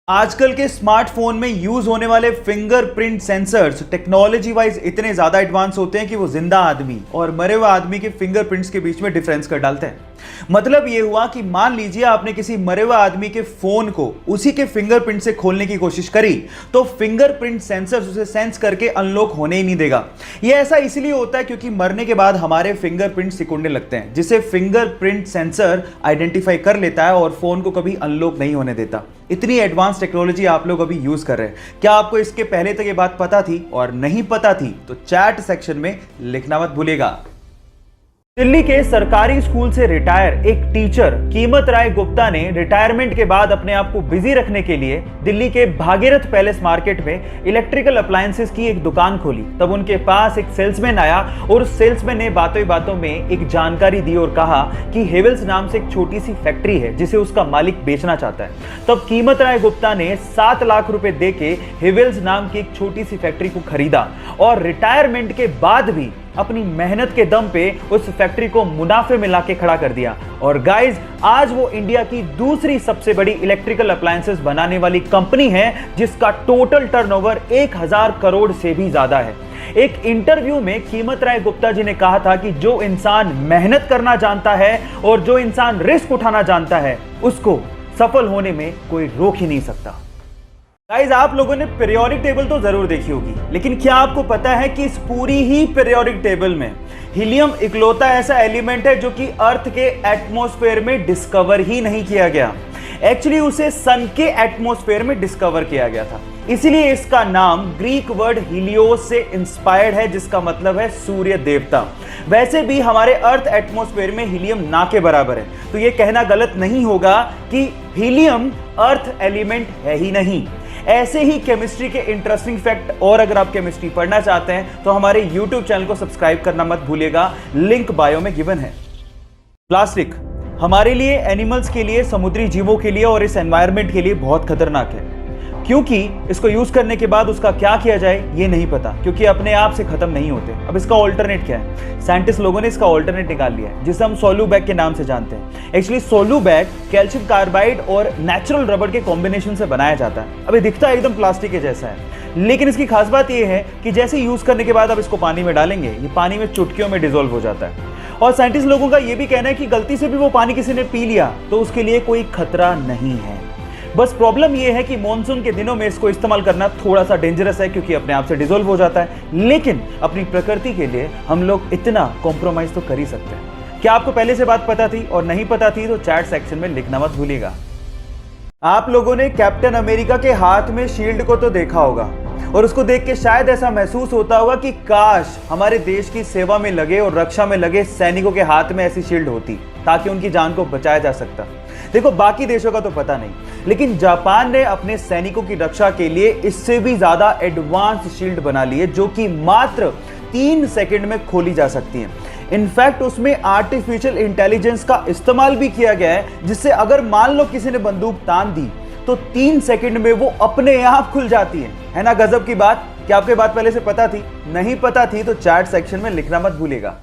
आजकल के स्मार्टफोन में यूज होने वाले फिंगरप्रिंट सेंसर्स टेक्नोलॉजी वाइज इतने ज्यादा एडवांस होते हैं कि वो जिंदा आदमी और मरे हुए आदमी के फिंगरप्रिंट्स के बीच में डिफरेंस कर डालते हैं। मतलब ये हुआ कि मान लीजिए आपने किसी मरे हुए आदमी के फोन को उसी के फिंगरप्रिंट से खोलने की कोशिश करी तो फिंगरप्रिंट सेंसर्स उसे सेंस करके अनलॉक होने ही नहीं देगा। ये ऐसा इसलिए होता है क्योंकि मरने के बाद हमारे फिंगरप्रिंट सिकुड़ने लगते हैं, जिसे फिंगरप्रिंट सेंसर आइडेंटिफाई कर लेता है और फोन को कभी अनलॉक नहीं होने देता। इतनी एडवांस टेक्नोलॉजी आप लोग अभी यूज कर रहे हैं। क्या आपको इसके पहले तक ये बात पता थी? और नहीं पता थी तो चैट सेक्शन में लिखना मत भूलिएगा। दिल्ली के सरकारी स्कूल से रिटायर एक टीचर कीमत राय गुप्ता ने रिटायरमेंट के बाद अपने आप को बिजी रखने के लिए दिल्ली के भागीरथ पैलेस मार्केट में इलेक्ट्रिकल अप्लायंसेस की एक दुकान खोली। तब उनके पास एक सेल्समैन आया और उस सेल्समैन ने बातों ही बातों में एक जानकारी दी और कहा कि हेवल्स नाम से एक छोटी सी फैक्ट्री है जिसे उसका मालिक बेचना चाहता है। तब कीमत राय गुप्ता ने 7 लाख रुपए देके हेवल्स नाम की एक छोटी सी फैक्ट्री को खरीदा और रिटायरमेंट के बाद भी अपनी मेहनत के दम पे उस फैक्ट्री को मुनाफे में लाके खड़ा कर दिया। और गाइस, आज वो इंडिया की दूसरी सबसे बड़ी इलेक्ट्रिकल अप्लायंसेस बनाने वाली कंपनी है जिसका टोटल टर्नओवर 1000 करोड़ से भी ज्यादा है। एक इंटरव्यू में कीमत राय गुप्ता जी ने कहा था कि जो इंसान मेहनत करना जानता है और जो इंसान रिस्क उठाना जानता है उसको सफल होने में कोई रोक ही नहीं सकता। गाइस, आप लोगों ने पीरियोडिक टेबल तो जरूर देखी होगी, लेकिन क्या आपको पता है कि इस पूरी ही पीरियोडिक टेबल में हीलियम इकलौता ऐसा एलिमेंट है जो कि अर्थ के एटमॉस्फेयर में डिस्कवर ही नहीं किया गया। एक्चुअली उसे सन के एटमॉस्फेयर में डिस्कवर किया गया था, इसीलिए इसका नाम ग्रीक वर्ड हीलियोस से इंस्पायर्ड है, जिसका मतलब है सूर्य देवता। वैसे भी हमारे अर्थ एटमॉस्फेयर में हीलियम ना के बराबर है, तो यह कहना गलत नहीं होगा कि हीलियम अर्थ एलिमेंट है ही नहीं। ऐसे ही केमिस्ट्री के इंटरेस्टिंग फैक्ट और अगर आप केमिस्ट्री पढ़ना चाहते हैं तो हमारे YouTube चैनल को सब्सक्राइब करना मत भूलिएगा, लिंक बायो में गिवन है। प्लास्टिक हमारे लिए, एनिमल्स के लिए, समुद्री जीवों के लिए और इस एनवायरनमेंट के लिए बहुत खतरनाक है, क्योंकि इसको यूज करने के बाद उसका क्या किया जाए ये नहीं पता, क्योंकि अपने आप से खत्म नहीं होते। अब इसका ऑल्टरनेट क्या है? साइंटिस्ट लोगों ने इसका ऑल्टरनेट निकाल लिया है, जिसे हम सोलू बैग के नाम से जानते हैं। एक्चुअली सोलू बैग कैल्शियम कार्बाइड और नेचुरल रबड़ के कॉम्बिनेशन से बनाया जाता है। अब ये दिखता एकदम प्लास्टिक के जैसा है, लेकिन इसकी खास बात यह है कि जैसे यूज करने के बाद आप इसको पानी में डालेंगे, ये पानी में चुटकियों में डिसॉल्व हो जाता है। और साइंटिस्ट लोगों का यह भी कहना है कि गलती से भी वो पानी किसी ने पी लिया तो उसके लिए कोई खतरा नहीं है। बस प्रॉब्लम यह है कि मॉनसून के दिनों में इसको इस्तेमाल करना थोड़ा सा डेंजरस है, क्योंकि अपने आप से डिसॉल्व हो जाता है। लेकिन अपनी प्रकृति के लिए हम लोग इतना कॉम्प्रोमाइज तो कर ही सकते हैं। क्या आपको पहले से बात पता थी? और नहीं पता थी तो चैट सेक्शन में लिखना मत भूलिएगा। आप लोगों ने कैप्टन अमेरिका के हाथ में शील्ड को तो देखा होगा और उसको देख के शायद ऐसा महसूस होता होगा कि काश हमारे देश की सेवा में लगे और रक्षा में लगे सैनिकों के हाथ में ऐसी शील्ड होती ताकि उनकी जान को बचाया जा सकता। देखो, बाकी देशों का तो पता नहीं, लेकिन जापान ने अपने सैनिकों की रक्षा के लिए इससे भी ज्यादा एडवांस शील्ड बना ली है, जो कि मात्र 3 सेकंड में खोली जा सकती है। इनफैक्ट उसमें आर्टिफिशियल इंटेलिजेंस का इस्तेमाल भी किया गया है, जिससे अगर मान लो किसी ने बंदूक तान दी तो 3 सेकंड में वो अपने आप खुल जाती है ना? गजब की बात। क्या आपको बात पहले से पता थी? नहीं पता थी तो चैट सेक्शन में लिखना मत भूलिएगा।